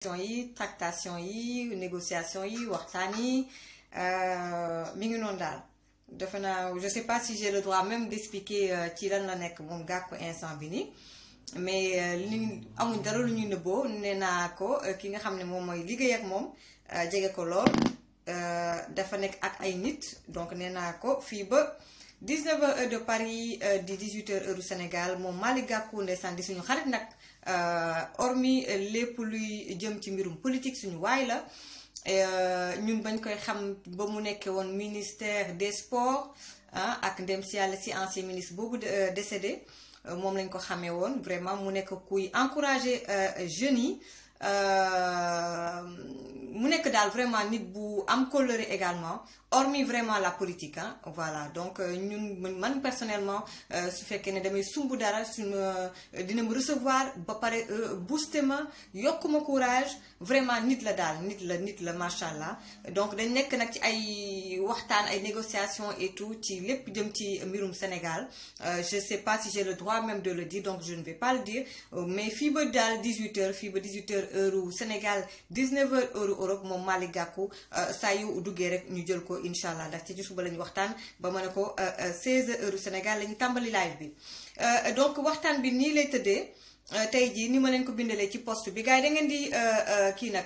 yi tractation yi négociation yi waxtaan yi mi ngi noonu daal defe naa je sais pas si j'ai le droit même d'expliquer ci lan la nekk moom Gakou instant bi nii mais li amuñ dara lu ñuy nëbboo nee naa ko ki nga xam ne moom mooy liggéey ak moom jege ko lool dafa nekk ak ay nit donc nee naa ko fii ba 19h heure de Paris di 18h heure du Sénégal moom Malick Gakou ndeysaan di suñu xarit nag hormis lépp luy jëm ci mbirum politique suñu waay la ñun bañ koy xam ba mu nekkee woon ministère des sports ak ndem si yàlla si ancien ministre boobu décédé moom lañ ko xamee woon vraiment mu nekk kuy encourager jeunes yi mu nekk daal vraiment nit bu am colère également hormis vraiment la politique voilà donc ñun man personnellement su fekkee ne damay sumb dara dina ma recevoir ba pare booster ma yokk ma courage vraiment nit la daal nit la macha allah donc dañ nekk nag ci ay waxtaan ay négociations et tout ci lépp jëm ci mbirum Sénégal je sais pas si j'ai le droit même de le dire donc je ne vais pas le dire mais fii ba daal 18h fii ba 18h heure Sénégal 19h heure Europe moom Malick Gakou saa yu duggee rek ñu jël ko incha allah ndax ci suba la ñu waxtaan ba mën a ko 16h heure Sénégal la ñu tàmbali live bi donc waxtaan bi nii lay tëddee tey jii ni ma leen ko bindalee ci post bi gars yi da ngeen di kii nag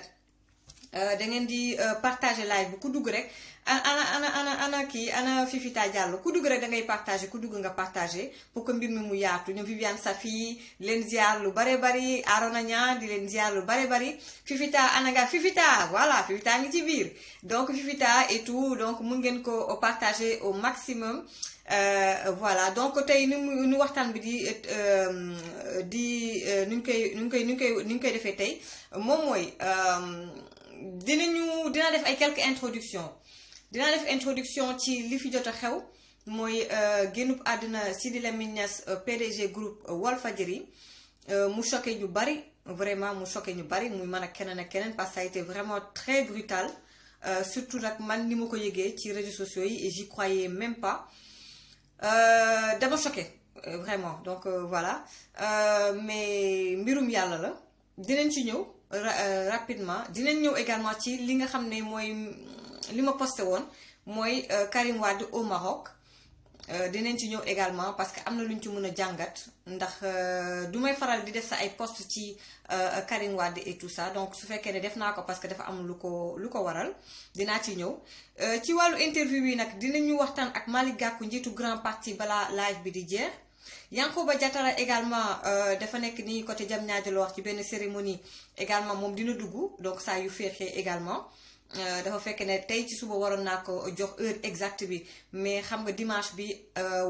da ngeen di partager live bi ku dugg rek ana Fifita Diallo ku dugg rek da ngay partager ku dugg nga partager pour que mbir mi mu yaatu ñoom Viviane Safi leen ziar lu bare bari Arona Niang di leen ziar lu bare bari Fifita ana nga Fifita voilà Fifita ngi ci biir donc Fifita et tout donc mun ngeen ko partager au maximum voilà donc tey nu waxtaan bi ni ñu koy defee tey moom mooy dina def ay quelques introductions dinaa def introduction ci li fi jot a xew mooy génnub àdduna Sidi Lamine Niass PDG groupe Walfadjri mu choqué ñu bari vraiment mu choqué ñu bari muy mën a keneen ak keneen parce que ça a été vraiment très brutal surtout nag man ni ma ko yëgee ci réseaux sociaux yi et j'y croyais même pas dama choqué vraiment donc voilà mais mbirum yàlla la dinañ ci ñëw rapidement dinañ ñëw également ci li nga xam ne mooy li ma posté woon mooy Karim Wade au Maroc dinañ ci ñëw également parce que am na lu ñu ci mën a jàngat ndax du may faral di def sa ay post ci Karim Wade et tout ça donc su fekkee ne def naa ko parce que dafa am lu ko waral dinaa ci ñëw ci wàllu interview yi nag dinañu waxtaan ak Malick Gakou njiitu grand parti balaa live bi di jeex Yankoba Diattara également dafa nekk nii côté Diamniadio la wax ci benn cérémonie également moom dina dugg donc saa yu féexee également dafa fekk ne tey ci suba waroon naa ko jox heure exacte bi mais xam nga dimanche bi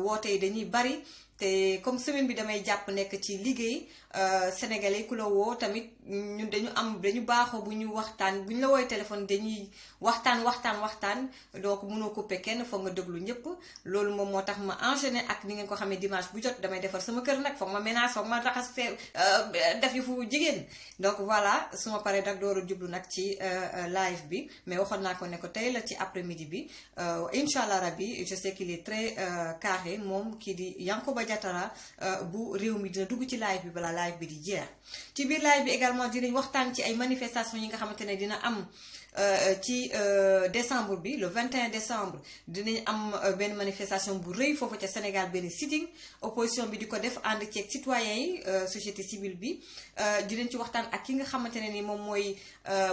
woote yi dañuy bari te comme semaine bi damay jàpp nekk ci liggéey sénégalais ku la woo tamit ñun dañu baaxoo bu ñu waxtaan bu ñu la woowee téléphone dañuy waxtaan donc mënoo couper kenn foog nga déglu ñëpp loolu moom moo tax ma enchaîné ak ni ngeen ko xamee dimanche bu jot damay defar sama kër nag foog ma ménage foog ma raxas def yu fu jigéen donc voilà su ma paree nag door a jublu nag ci live bi mais waxoon naa ko ne ko tey la ci après midi bi incha allah rabbi je sais qu'il est très carré moom kii di Yankoba Diattara bu réew mi dina dugg ci live bi balaa live bi di jeex ci biir live bi également dinañ waxtaan ci ay manifestations yi nga xamante ne dina am ci décembre bi le 21 décembre dinañ am benn manifestation bu rëy foofu ca Sénégal benn sitting opposition bi di ko def ànd ceeg citoyens yi société civile bi dinañ ci waxtaan ak ki nga xamante ne ni moom mooy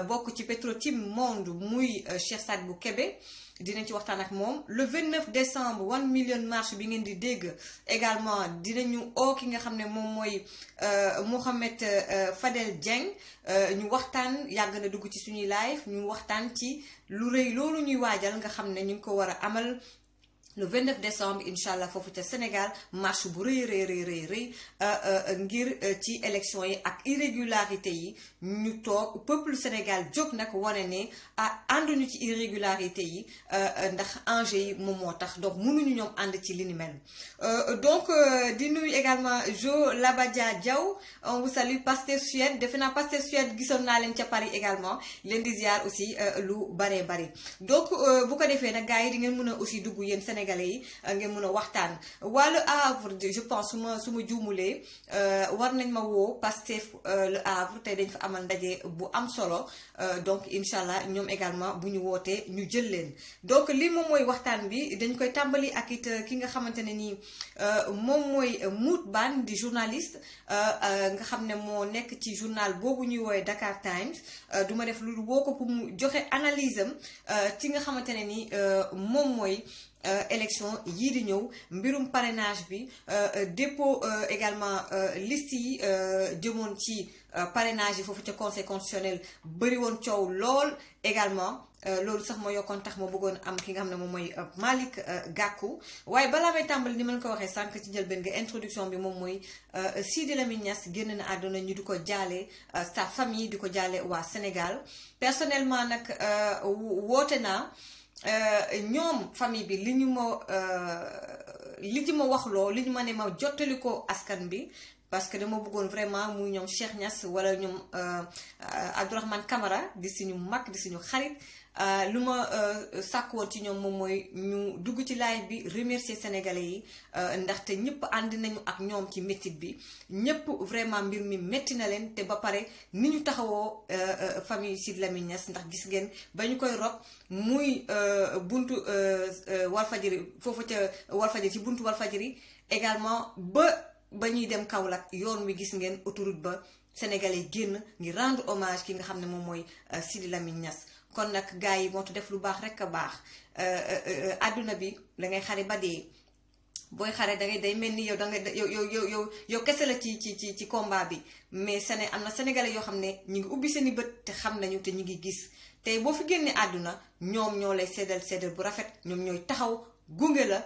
bokk ci Petro-Tim Monde muy Cheikh Sadibou Kébé dinañ ci waxtaan ak moom le 29 décembre 1 million marche bi ngeen di dégg également dinañu ki nga xam ne moom mooy Mohamed Fadel Dieng ñu waxtaan yàgg na dugg ci suñuy live ñu waxtaan ci lu rëy loolu ñuy waajal nga xam ne ñu ngi ko war a amal le 29 décembre incha allah foofu ca Sénégal marche bu rëy ngir ci élection yi ak irrégularité yi ñu toog peuple Sénégal jóg nag wane ne ànduñu ci irrégularité yi ndax enjeu yi moom moo tax donc mënuñu ñoom ànd ci li ni mel donc di nuyu également Jo Labadia Diaw on vous salue Pasteur Suède defe naa Pasteur Suède gisoon naa leen ca Paris également leen di ziar aussi lu baree bari donc bu ko defee nag gars yi di ngeen mën a aussi dugg yéen Sénégal sénégalais yi ngeen mën a waxtaan wàllu Havre je pense su ma juumulee war nañ ma woo Pastef le Havre tey dañ fa amal ndaje bu am solo donc incha allah ñoom également bu ñu wootee ñu jël leen donc lii moom mooy waxtaan bi dañ koy tàmbali ak it ki nga xamante ne nii moom mooy Mout Bane di journaliste nga xam ne moo nekk ci journal boobu ñuy woowee Dakar Times du ma def lu woo ko pour mu joxe analyse am ci nga xamante ne ni moom mooy élection yii di ñëw mbirum parrainage bi dépôt également liste yi jëmoon ci parrainage yi foofu ca conseil constitutionnel bëri woon coow lool également loolu sax ma yokkoon tax ma bëggoon am ki nga xam ne moom mooy Malick Gakou waaye balaa may tàmbali ni ma leen ko waxee sànq ci njëlbeen nga introduction bi moom mooy Sidi Lamine Niass génn na àdduna ñu di ko jaale sa famille di ko jaale waa Sénégal personnellement nag woote naa ñoom famille bi li ñu ma waxloo li ñu ma ne ma jottali ko askan bi parce que dama bëggoon vraiment muy ñoom Cheikh Niass wala ñoom Abdourahmane Camara di suñu mag di suñu xarit lu ma sàkk woon ci ñoom moom mooy ñu dugg ci live bi remercier sénégalais yi ndaxte ñëpp ànd nañu ak ñoom ci métit bi ñëpp vraiment mbir mi métti na leen te ba pare ni ñu taxawoo famille Sidi Lamine Niass ndax gis ngeen ba ñu koy rob muy buntu Walfadjri foofu ca Walfadjri ci buntu Walfadjri également ba ñuy dem Kaolack yoon wi gis ngeen autoroute ba sénégalais génn ngi rendre hommage ki nga xam ne moom mooy Sidi Lamine Niass kon nag gars yi moo tax def lu baax rek a baax àdduna bi da ngay xare ba dee booy xare da ngay day mel ni yow da nga yow kese la ci combat bi mais am na sénégalais yoo xam ne ñu ngi ubbi seen i bët te xam nañu te ñu ngi gis tey boo fi génnee àdduna ñoom ñoo lay seddal bu rafet ñoom ñooy taxaw gunge la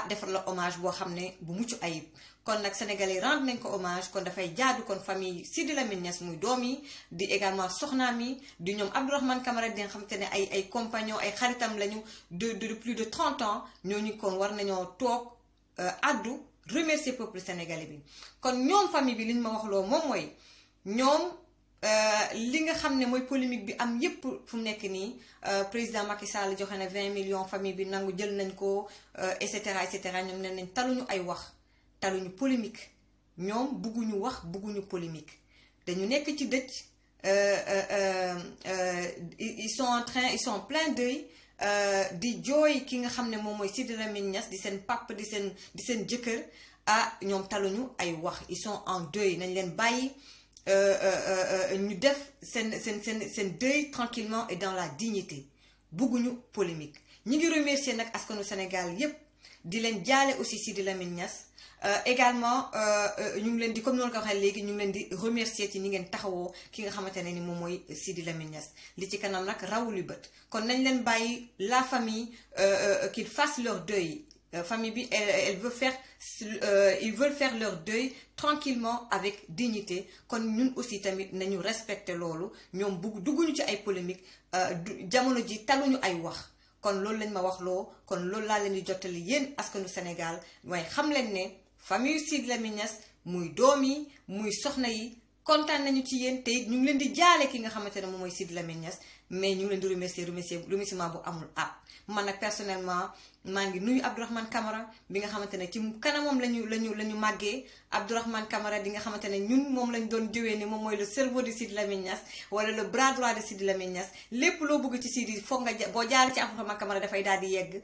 defar la hommage boo xam ne bu mucc ayib kon nag sénégalais rendre nañ ko hommage kon dafay jaadu kon famille Sidi Lamine Niass muy doom yi di également soxnaam yi di ñoom Abdourahmane Camara di nga xamante ne ay compagnons ay xaritam lañu de plus de 30 ans ñooñu kon war nañoo toog addu remercier peuple sénégalais bi kon ñoom famille bi li ñu ma wax loo moom mooy ñoom li nga xam ne mooy polémique bi am yépp fu mu nekk nii président Macky Sall joxe na 20 millions famille bi nangu jël nañ ko et cetera ñoom nee nañ taluñu ay wax taluñu polémique ñoom bugguñu wax bugguñu polémique dañu nekk ci dëj ils sont en plein deuil di jooy ki nga xam ne moom mooy Sidi Lamine Niass di seen papa di seen jëkkër ñoom taluñu ay wax ils sont en deuil nañ leen bàyyi ñu def seen deuil tranquillement et dans la dignité bugguñu polémique ñi ngi remercier nag askanu Sénégal yépp di leen jaale aussi Sidi Lamine Niass également ñu ngi leen di comme noonu ko waxee léegi ñu ngi leen di remercier ci ni ngeen taxawoo ki nga xamante ne ni moom mooy Sidi Lamine Niass li ci kanam nag rawuli bët kon nañ leen bàyyi la famille qu'ils fassent leur deuil famille bi ils veulent faire leur deuil tranquillement avec dignité kon ñun aussi tamit nañu respecter loolu ñoom dugguñu ci ay polémique jamono ji taluñu ay wax kon loolu lañ ma wax loo kon loolu laa leen di jottali yéen askanu Sénégal waaye xam leen ne famille Sidi Lamine Niass muy doom yi muy soxna yi kontaan nañu ci yéen te ñu ngi leen di jaale ki nga xamante ne moom mooy Sidi Lamine Niass mais ñu ngi leen di remerciement bu amul man nag personnellement maa ngi nuyu Abdourahmane Camara bi nga xamante ne ci kanamam lañu màggee Abdourahmane Camara di nga xamante ne ñun moom lañ doon jëwee ni moom mooy le cerveau de Sidi Lamine Niass wala le bras droit de Sidi Lamine Niass lépp loo bëgg ci Sidi foog nga boo jaar ci Abdourahmane Camara dafay daal di yegg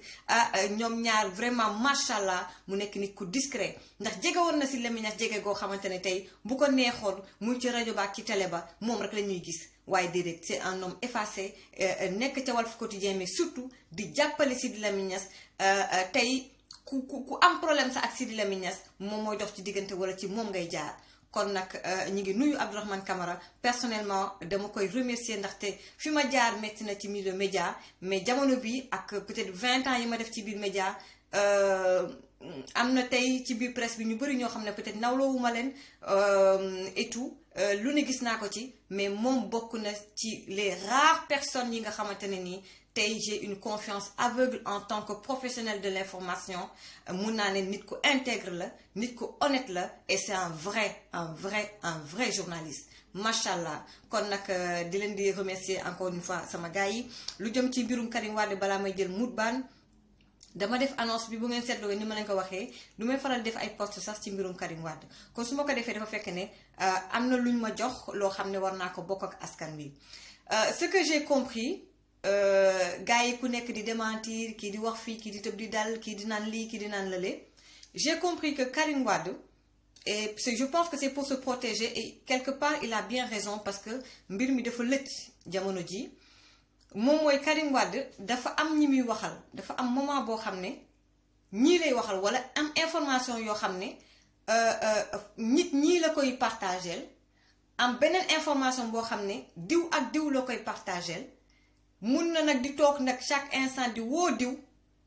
ñoom ñaar vraiment macha allah mu nekk nit ku discret ndax jege woon na Sidi Lamine Niass jege goo xamante ne tey bu ko neexoon muy ci rajo ba ak ci télé ba moom rek la ñuy gis waaye déedéet c'est un homme effacé nekk ca Walf Quotidien mais surtout di jàppale Sidi Lamine Niass tey ku am problème sax ak Sidi Lamine Niass moom mooy dox ci diggante wala ci moom ngay jaar kon nag ñi ngi nuyu Abdourahmane Camara personnellement dama koy remercier ndaxte fi ma jaar metti na ci milieu média mais jamono bi ak peut-être 20 ans yi ma def ci biir média am na tey ci biir presse bi ñu bëri ñoo xam ne peut-être nawloowuma leen et tout lu ne gis naa ko ci mais moom bokk na ci les rares personnes yi nga xamante ne nii tey j'ai une confiance aveugle en tant que professionnel de l'information mun naa ne nit ku intègre la nit ku honnête la et c'est un vrai journaliste macha allah kon nag di leen di remercier encore une fois sama gars yi lu jëm ci mbirum Karim Wade balaa may jël Mout Bane dama def annonce bi bu ngeen seetloo ni ma leen ko waxee du may faral def ay post sax ci mbirum Karim Wade kon su ma ko defee dafa fekk ne am na luñ ma jox loo xam ne war naa ko bokk ak askan wi ce que j'ai compris gars yi ku nekk di démentir kii di wax fii kii di tëb di dal kii di naan lii kii di naan lële j'ai compris que Karim Wade et je pense que c'est pour se protéger et quelque part il a bien raison parce que mbir mi dafa lëj jamono ji moom mooy Karim Wade dafa am ñi muy waxal dafa am moment boo xam ne ñii lay waxal wala am information yoo xam ne nit ñii la koy partagel am beneen information boo xam ne diw ak diw la koy partagel mun na nag di toog nag chaque instant di woo diw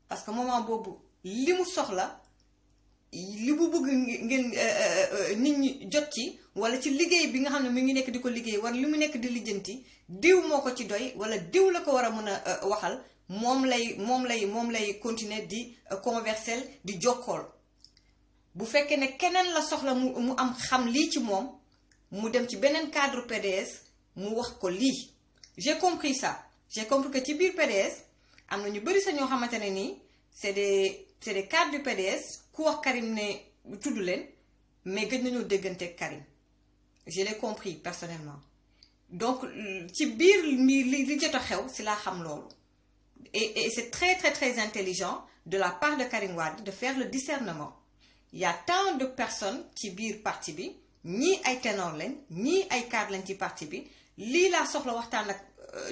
parce que moment boobu li mu soxla li mu bëgg ngeen nit ñi jot ci wala ci liggéey bi nga xam ne mu ngi nekk di ko liggéey wala li mu nekk di lijjanti diw moo ko ci doy wala diw la ko war a mën a waxal moom lay continuer di converser di jokkool bu fekkee ne keneen la soxla mu am xam lii ci moom mu dem ci beneen cadre PDS mu wax ko lii j'ai compris ça j'ai compris que ci biir PDS am na ñu bëri sa ñoo xamante ne nii c'est des cadres du PDS ku wax Karim ne tudd leen mais gëj nañoo déggante Karim je l'ai compris personnellement donc ci biir li jot a xew si laa xam loolu et c'est très très très intelligent de la part de Karim Wade de faire le discernement il y a tant de personnes ci biir parti bi ñii ay ténor lañ ñii ay cadre lañ ci parti bi lii laa soxla waxtaan ak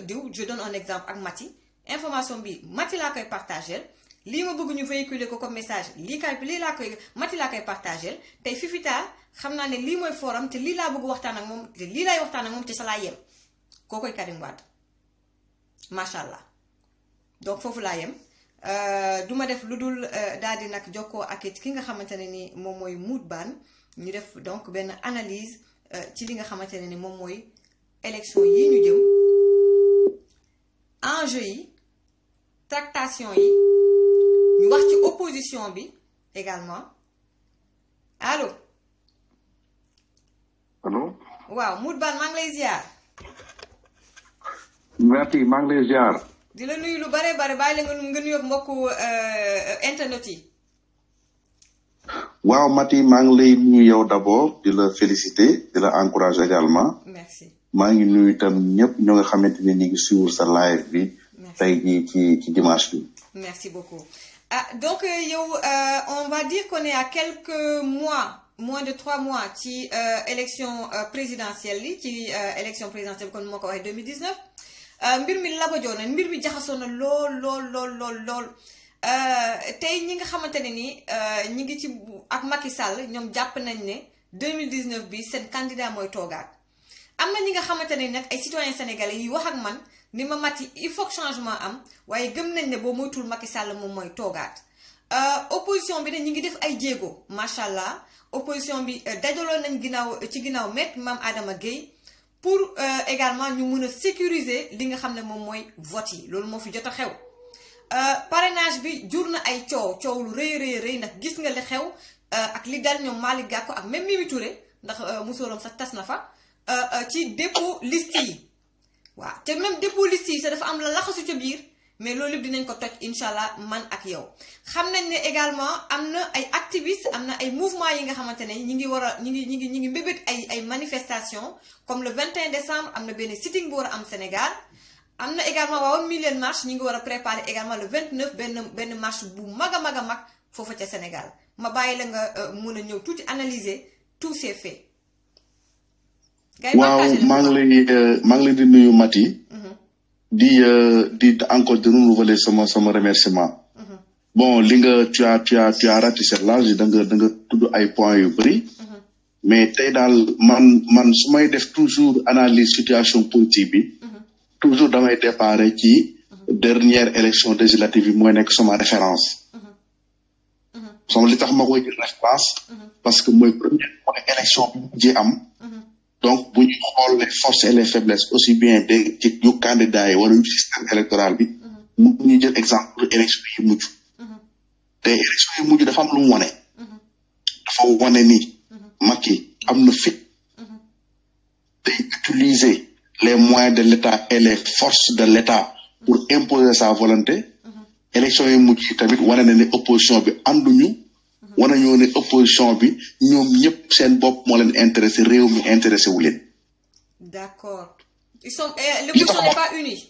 diw je donne un exemple ak Mati information bi Mati laa koy partagel lii ma bëgg ñu véhiculer ko comme message lii laa koy Mati laa koy partagel tey Fifita xam naa ne lii mooy forum te lii laa bëgg waxtaan ak moom te lii laay waxtaan ak moom te sa laa yem koo koy Karim Wade macha allah donc foofu laa yem du ma def lu dul daal di nag jokkoo ak it ki nga xamante ne ni moom mooy Mout Bane ñu def donc benn analyse ci li nga xamante ne ni moom mooy élection yi ñu jëm enjeu yi tractation yi ñu wax ci opposition bi également allo. allo. waaw Mout Bane maa ngi lay ziar. merci maa ngi lay ziar. di la nuyu lu bare bare bàyyi la nga nuyoog mbokku internet yi. waaw Mati maa ngi lay nuyu yow d'abord di la féliciter di la encourager également. merci. maa ngi nuyu itam ñëpp ñoo nga xamante ne ñu ngi suivre sa live bi. tey jii ci dimanche bi. merci beaucoup. Donc yow on va dire qu'on est à quelques mois moins de 3 mois ci élection présidentielle yi ci élection présidentielle kon moo ko waxee 2019 mbir mi labajoo na mbir mi jaxasoo na lool tey ñi nga xamante ne ni ñi ngi ci ak Macky Sall ñoom jàpp nañ ne 2019 bi seen candidat mooy toogaat am na ñi nga xamante ne nag ay citoyens sénégalais yi wax ak man ni ma Mati il faut que changement am waaye gëm nañ ne boo moytul Macky Sall moom mooy toogaat opposition bi ne ñi ngi def ay jéego macha allah opposition bi dajaloo nañ ginnaaw maître Mame Adama Gueye pour également ñu mun a sécuriser li nga xam ne moom mooy vote yi loolu moo fi jot a xew parrainage bi jur na ay coow lu rëy ndax gis nga li xew ak li dal ñoom Malick Gakou ak même Mimi Touré ndax musóoram sax tas na fa ci dépôt liste yi waaw te même dépôt liste yi sax dafa am la laxasu ca biir mais loolu lépp dinañ ko toj incha allah man ak yow xam nañ ne également am na ay activistes am na ay mouvements yi nga xamante ne ñi ngi mbébét ay manifestations comme le 21 décembre am na benn sitting bu war a am Sénégal am na également waaw million marche ñi ngi war a préparer également le 29 benn marche bu mag a mag foofu ca Sénégal ma bàyyi la nga mun a ñëw tuuti analyser tous ces faits. waaw maa ngi lay di nuyu Mati. di encore de renouveler sama remerciement. bon li nga tu as ratissé large da nga tudd ay points yu bëri. mais tey daal man su may def toujours analyse situation politique bi. toujours damay déparé ci dernière élection législative yi mooy nekk sama référence. li tax ma koy jël référence. parce que mooy élection bi mujjee am. donc bu ñu xool les forces et les faiblesses aussi bien ci yu candidats yi wala yu système électoral bi mu ñu jël exemple élection yi mujj te élection yi mujj dafa am lu mu wane dafa wane ni Macky am na fit day utiliser les moyens de l'État et les forces de l'État pour imposer sa volonté élection yi mujj yi tamit wane na ne opposition bi ànduñu wane ñoo ne opposition bi ñoom ñëpp seen bopp moo leen intéressé réew mi intéressé wu leen. D'accord. L'opposition n'est pas unie.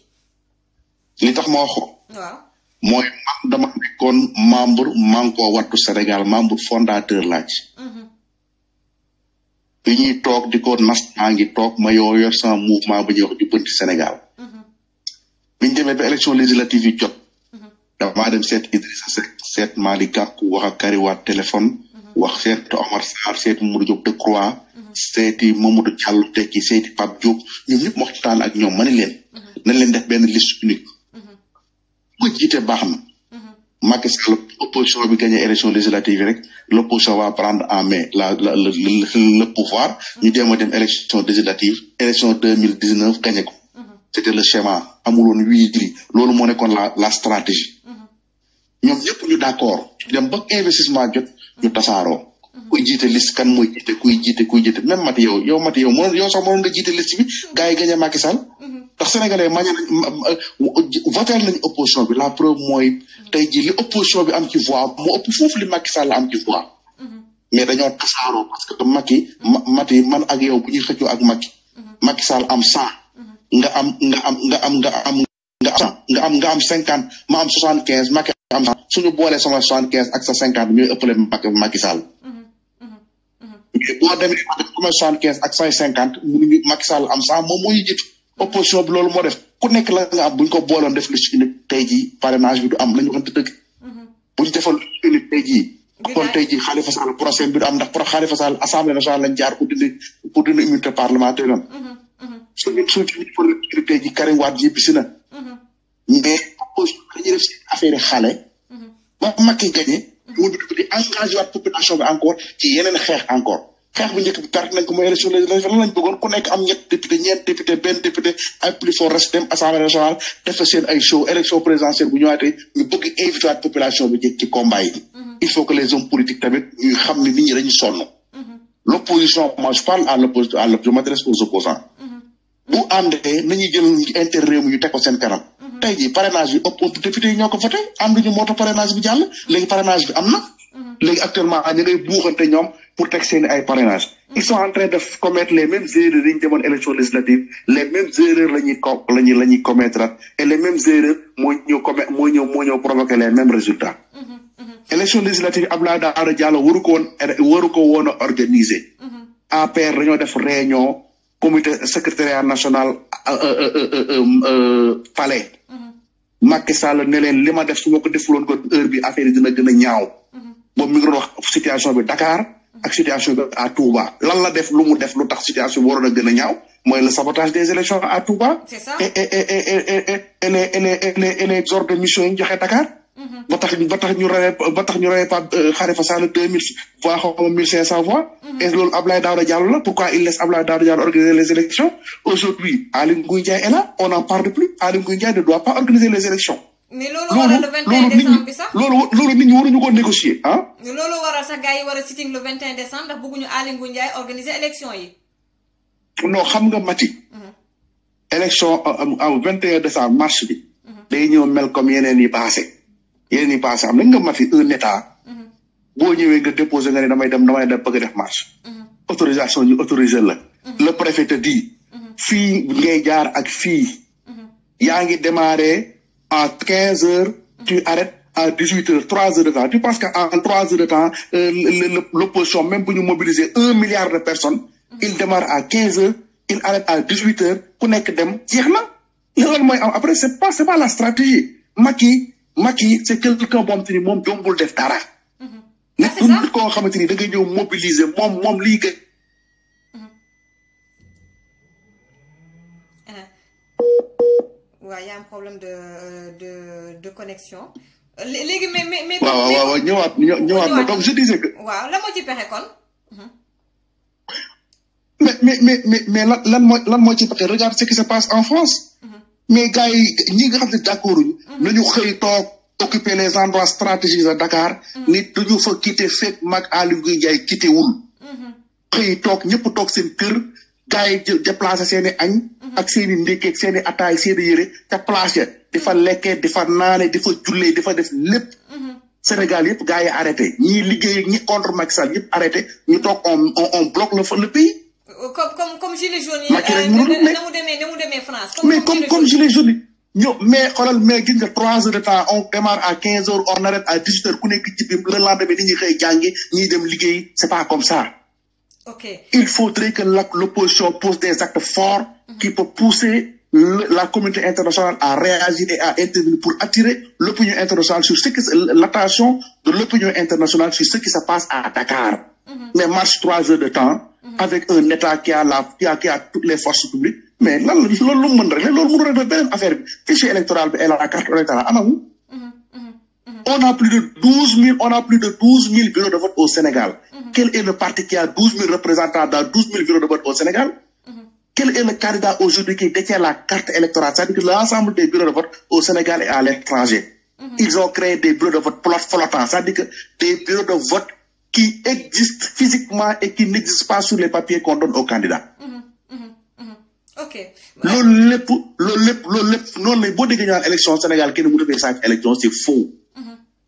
li tax ma wax ko. waaw. mooy man dama nekkoon membre Manko Wattu Sénégal membre fondateur laaj. bi ñuy toog di ko nas maa ngi toog ma yor sama mouvement ba ñuy wax jubbanti Sénégal. bi ñu demee ba élection législative yi jot. damaa dem seet Idrissa Seck seet Malick Gakou wax ak Karim Wade téléphone. wax seet Omar Sarr seeti Mamadou Diop Decroix. seeti Mamadou Diallo Tekki seeti Pape Diop ñoom ñëpp ma waxtaan ak ñoom ma ne leen. nañ leen def benn liste unique. bu jiite baax na. Macky Sall opposition bi gagné élection législative yi rek l'opposition va prendre en main le pouvoir. ñu jéem a dem élection législative élection 2019 gagné ko. c'était le schéma amuloon wii loolu moo nekkoon la stratégie. ñoom ñëpp ñu d'accord dem ba investissement jot ñu tasaaroo. kuy jiite liste kan mooy jiite kuy jiite même Mati yow sax mënoon nga jiite liste bi gars yi gagné Macky Sall. ndax sénégalais voté nañu opposition bi la preuve mooy tey jii li opposition bi am ci voix moo ëpp foofu li Macky Sall am ci voix. mais dañoo tasaaroo parce que Mati man ak yow bu ñuy xëccoo ak Macky Sall am 100. nga am 50 ma am 75 Macky am 100 suñu boolee sama 75 ak sa 50 ñooy ëppale Macky Sall. mais boo demee sama 75 ak say 50 mënuñu Macky Sall am 100 moom moo ñu jiitu. opposition bi loolu moo def ku nekk la nga am bu ñu ko booloon def liste unique tey jii parrainage bi du am la ñu waxante dëgg. bu ñu defoon liste unique tey jii. kon tey jii Khalifa Sall procès bi du am ndax Khalifa Sall assemblée nationale lañ jaar pour dindi immunité parlementaire am. suñu tey jii Karim Wade ji bisi na. mais opposition dañuy def seen affaire xale. ba Macky gagné. mu di engagé waat population bi encore ci yeneen xeex encore. xeex bu njëkk bi perte nañ ko mooy élection législative lan lañ bëggoon ku nekk am ñeent député benn député ay plus fort reste dem assemblée nationale def seen ay show élection présidentielle bu ñëwaatee ñu bëgg invité waat population bi ci combat yi. il faut que les hommes politiques tamit ñuy xam ne nit ñi dañuy sonn. l'opposition moi je parle à l'opposition je m'adresse aux opposants. bu àndee nañuy jël intérêt réew mi ñu teg ko seen kanam. tey jii parrainage bi ëpp député yi ñoo ko voté ànduñu moo tax parrainage bi jàll léegi parrainage bi am na. léegi actuellement ñu ngay buuxante ñoom pour teg seen ay parrainage. ils sont en train de commettre les mêmes erreurs yi ñu demoon élection législative les mêmes erreurs la ñuy commettre et les mêmes erreurs moo ñëw provoquer les mêmes résultats. élection législative Abdoulaye Daouda Diallo waru ko woon a organiser. APR dañoo def réunion comité secrétariat national palais. Macky Sall ne leen li ma def su ma ko defuloon ko heure bi affaire yi dina gën a ñaaw. boobu mi ngi doon wax situation bi Dakar ak situation bi à Touba lan la def lu mu def lu tax situation bi waroon a gën a ñaaw mooy le sabotage des élections à Touba. C'est ça. et les ordres de mission yi ñu joxe Dakar. ba tax ñu reyee Pape Khalifa Sall 2000 voix xaw ma 1500 voix. et loolu Abdoulaye Daouda Diallo la pourquoi il laisse Abdoulaye Daouda Diallo organiser les élections aujourd'hui Aly Ngouille Ndiaye est là on n'en parle plus Aly Ngouille Ndiaye ne doit pas organiser les élections. mais loolu waral le 21 décembre bi sax loolu nit ñi waruñu ko négocier ah. loolu waral sax gars yi war a sitting le 21 décembre ndax bëgguñu Aly Ngouille Ndiaye organiser élection yi. non xam nga Mati. élection am 21 décembre marche bi. day ñëw mel comme yeneen yi passé am nañ nga Mati un état. boo ñëwee nga déposé nga ne damay dem bëgg a def marche. autorisation ñu autorisé la. le préfet te dit. fii ngay jaar ak fii. yaa ngi démarré. à 15 heures, tu arrêtes à 18 heures, 3 heures de temps. Tu penses qu'en 3 heures de temps, l'opposition, même pour nous mobiliser 1 milliard de personnes, il démarre à 15 heures, il arrête à 18 heures, pour n'est que dem, après, c'est pas la stratégie. Macky, c'est quelqu'un bon, mom jombul def dara. Nek tout ko xamanteni da ngay ñew mobiliser mom li waaw y a un problème de connexion. léegi mais. waaw ñëwaat donc je disais que. waaw la moo ci pexe kon. mais lan moo ci pexe regarde ce qui se passe en France. mais gars yi ñi nga xam ne d'accord uñu. nañu xëy toog occuper les endroits stratégiques de Dakar. nit duñu fa quitté fekk mag Aly Ngouille Ndiaye quitté wul. xëy toog ñëpp toog seen kër gars yi déplacé seen i añ ak seen i ndékki ak seen i ataay seen i yére ca place ya di fa lekkee di fa naane di fa jullee di fa def lépp Sénégal yëpp gars yi arrêté ñii liggéey ñi contre Macky Sall yëpp arrêté ñu toog on bloque le pays. comme gilet jaune yi. Macky rek mënul na mu demee France. mais comme gilet jaune yi mais xoolal mais gis nga 3 heures de temps on démarre à 15 heures on arrête à 18 heures ku nekk ci biir le lendemain nit ñi xëy jàngi ñiy dem liggéey c'est pas comme ça. Ok. Il faudrait que l'opposition pose des actes forts qui peuvent pousser la communauté internationale à réagir et à intervenir pour attirer l'opinion internationale sur l'attention de l'opinion internationale sur ce qui se passe à Dakar. Mais marche 3 heures de temps avec un État qui a toutes les forces publiques. Mais là, fichier électoral et la carte électorale, on a plus de 12 000 bureaux de vote au Sénégal. Quel est le parti qui a 12 000 représentants dans 12 000 bureaux de vote au Sénégal? Quel est le candidat aujourd'hui qui détient la carte électorale? C'est-à-dire que l'ensemble des bureaux de vote au Sénégal et à l'étranger. Ils ont créé des bureaux de vote flottants. C'est-à-dire que des bureaux de vote qui existent physiquement et qui n'existent pas sur les papiers qu'on donne aux candidats. Ok. Loolu lépp noonu lay boo déggee ñu naan élection Sénégal kenn mu defee sàcc élection c'est faux.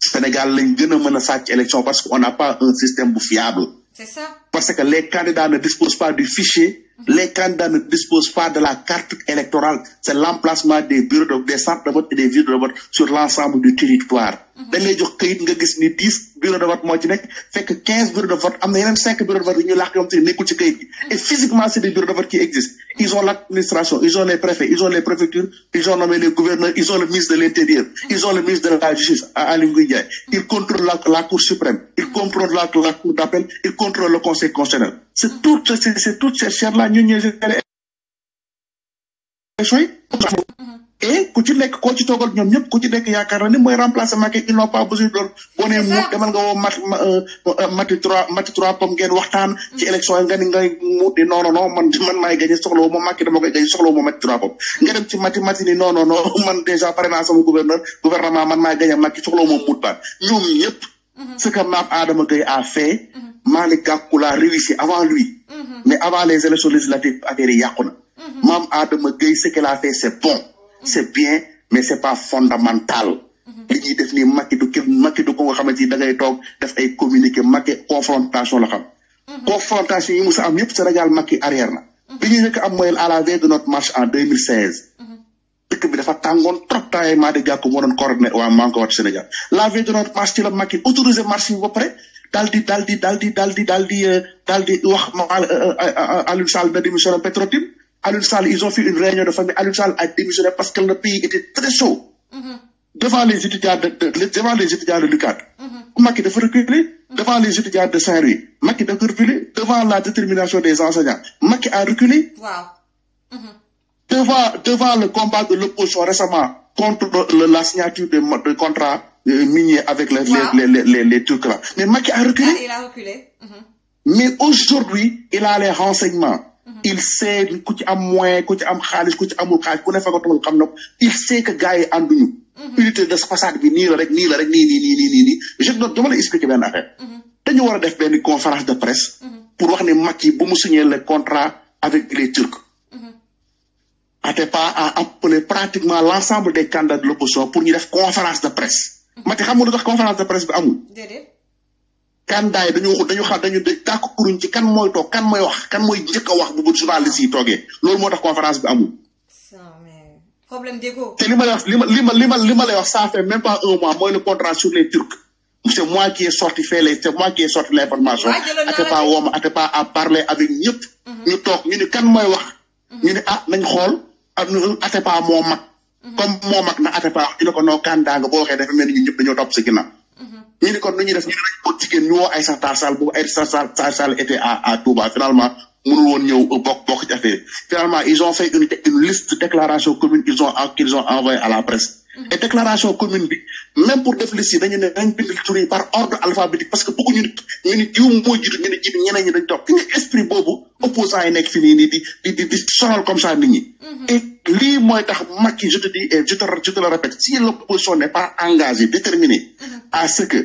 Sénégal lañ gën a mën a sàcc élection parce qu'on n'a pas un système fiable. C'est ça. Parce que les candidats ne disposent pas du fichier, les candidats ne disposent pas de la carte électorale. C'est l'emplacement des bureaux des centres de vote et des bureaux de vote sur l'ensemble du territoire. dañ lay jox kayit nga gis ni 10 bureaux de vote moo ci nekk fekk 15 bureaux de vote am na yeneen 5 bureaux de vote yu ñu làq yoom te nekkul ci kayit gi. Et physiquement c'est des bureaux de vote qui existent. Ils ont l'administration, ils ont les préfets, ils ont les préfectures, ils ont nommé les gouverneurs, ils ont le ministre de l'Intérieur, ils ont le ministre de la Justice, Aly Ngouille Ndiaye. Ils contrôlent la Cour suprême, ils contrôlent la Cour d'appel, ils contrôlent le Conseil constitutionnel. C'est toutes ces chaires-là ñu ñëw et ku ci nekk koo ci toogal ñoom ñëpp ku ci nekk yaakaar na ni mooy remplacer Macky ils n'ont pas besoin de boo nee mu demal nga woo mati trois pom ngeen waxtaan ci élection yi nga ni ngay mu di non man maay gagné soxla wu ma Macky dama koy gagné soxla wu ma mati trois pom nga dem ci mati ni non man déjà pare naa sama gouvernement man maay gagné Macky soxla wu ma mut baat ñoom ñëpp ce que Mame Adama Gueye a fait Malick Gakou l'a réussi avant lui mais avant les élections législatives affaire yi yàqu na Mame Adama Gueye ce qu'elle a fait c'est bon c'est bien mais c'est pas fondamental li ñuy def nii Macky du ko nga xamante ni da ngay toog def ay communiqué Macky confrontation la xam confrontation yi mu sa am yëpp Sénégal Macky arrière na bi ñuy nekk am mooy à la veille de notre marche en 2016 dëkk bi dafa tàngoon trop temps Malick Gakou moo doon coordonné waa Manko Wattu Sénégal la veille de notre marche ci la Macky autorisé marche yi ba pare daal di wax Aliou Sall na démissionné Petro-Tim Aliou Sall ils ont fait une réunion de famille Aliou Sall a démissionné parce que le pays était très chaud devant les étudiants de l'UCAD. Macky dafa reculer devant les étudiants de Saint-Louis. Macky dafa reculer devant la détermination des enseignants. Macky a reculé. Wow. Devant le combat de l'opposition récemment contre la signature de contrat minier avec les Turcs là. Mais Macky a reculé. Il a reculé. Mais aujourd'hui, il a les renseignements. Il sait ku ci am moyen ku ci am xaalis ku ci amul xaalis ku ne fa ko toog xam na il sait que gars yi ànduñu. unité de façade bi nii la rek nii je dama la expliquer benn affaire. dañu war a def benn conférence de presse. pour wax ne Macky bu mu signer le contrat avec les Turcs. Atepa a appelé pratiquement l'ensemble des candidats de l'opposition pour ñu def conférence de presse. Macky xam nga lu tax conférence de presse bi amul. candidat yi dañu d'accorduñ ci kan mooy toog kan mooy wax kan mooy njëkk a wax bu journaliste yi toogee loolu moo tax conférence bi amul. problème d'égo. te li ma lay wax ça fait même pas un mois mooy le contrat sur les Turcs. C'est moi qui ai sorti l'information. Atepa a parlé avec ñëpp. ñu toog ñu ni kan mooy wax. ñu ni nañ xool Atepa moo mag. comme moo mag na Atepa wax ñu ne ko noo candidat nga boo waxee dafa mel ni ñun ñëpp dañoo topp si ginnaaw. ñu ni kon nu ñuy def ñu ne dañ ko jigéen ñu woo Aïssata Tall Sall boobu Aïssata Sall était à Touba finalement mënul woon ñëw bokk ci affaire finalement ils ont fait une liste de déclarations communes qu'ils ont envoyé à la presse. Et déclaration commune bi même pour def liste yi dañu ne dañ bind tur yi par ordre alphabétique parce que bëgguñu ñu ni diw moo jiitu ñu ne jiitu ñeneen ñi dañ topp ki nga esprit boobu opposants yi nekk fi nii di sonal comme ça nit ñi. Et lii mooy tax Macky je te dis et je te le répète si l'opposition n'est pas engagée déterminée à ce que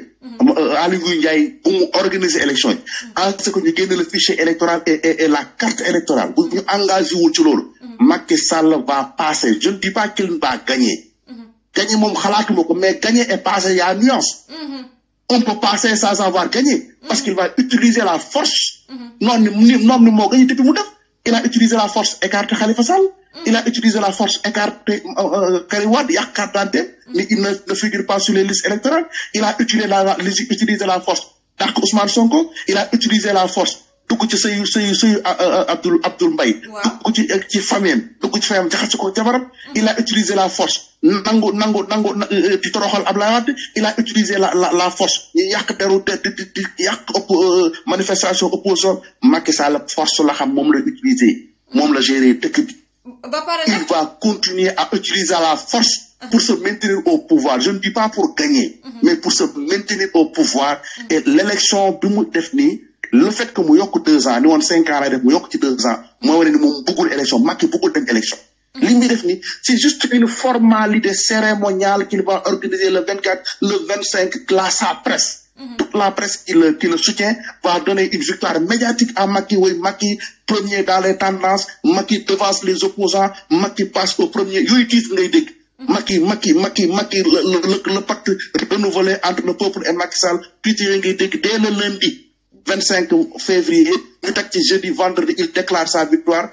Aly Ngouille Ndiaye bu mu organiser élection yi en ce que ñu génne le fichier électoral et la carte électorale bu ñu engagé wul ci loolu Macky Sall va passer je ne dis pas qu'il va gagner gagner moom xalaatuma ko mais gagner et passer y a nuance on peut passer sans avoir gagné parce qu'il va utiliser la force noonu ni moo gagné depuis mu def il a utilisé la force écarté Khalifa Sall il a utilisé la force écarté Karim Wade yàq carte d'identité mais il ne figure pas sur les listes électorales il a utilisé la force dàq Ousmane Sonko il a utilisé la force dugg ci sëyu Abdoul Mbaye dugg ci famille dugg ci famille jaxase ko jabaram il a utilisé la force nangu di toroxal Abdoulaye Wade il a utilisé la force ñu yàq deru di yàq manifestation opposition Macky Sall force la xam moom la utiliser moom la gérer dëkk bi il va continuer à utiliser la force pour se maintenir au pouvoir je ne dis pas pour gagner mais pour se maintenir au pouvoir et l'élection bi mu def nii le fait que mu yokk 2 ans ni woon 5 ans lay def mu yokk ci 2 ans mooy wane ni moom bëggul élection Macky bëggul dem élection li muy def ni c'est juste une formalité cérémoniale qu'il va organiser le 24 le 25 sa presse toute la presse qui le soutient va donner une victoire médiatique à Macky oui Macky premier dans les tendances Macky devance les opposants Macky passe au premier yooyu titre ngay dégg Macky le pacte renouvelé entre le peuple et Macky Sall titre yooyu ngay dégg dès le lundi 25 février ñu teg ci jeudi vendredi il déclare sa victoire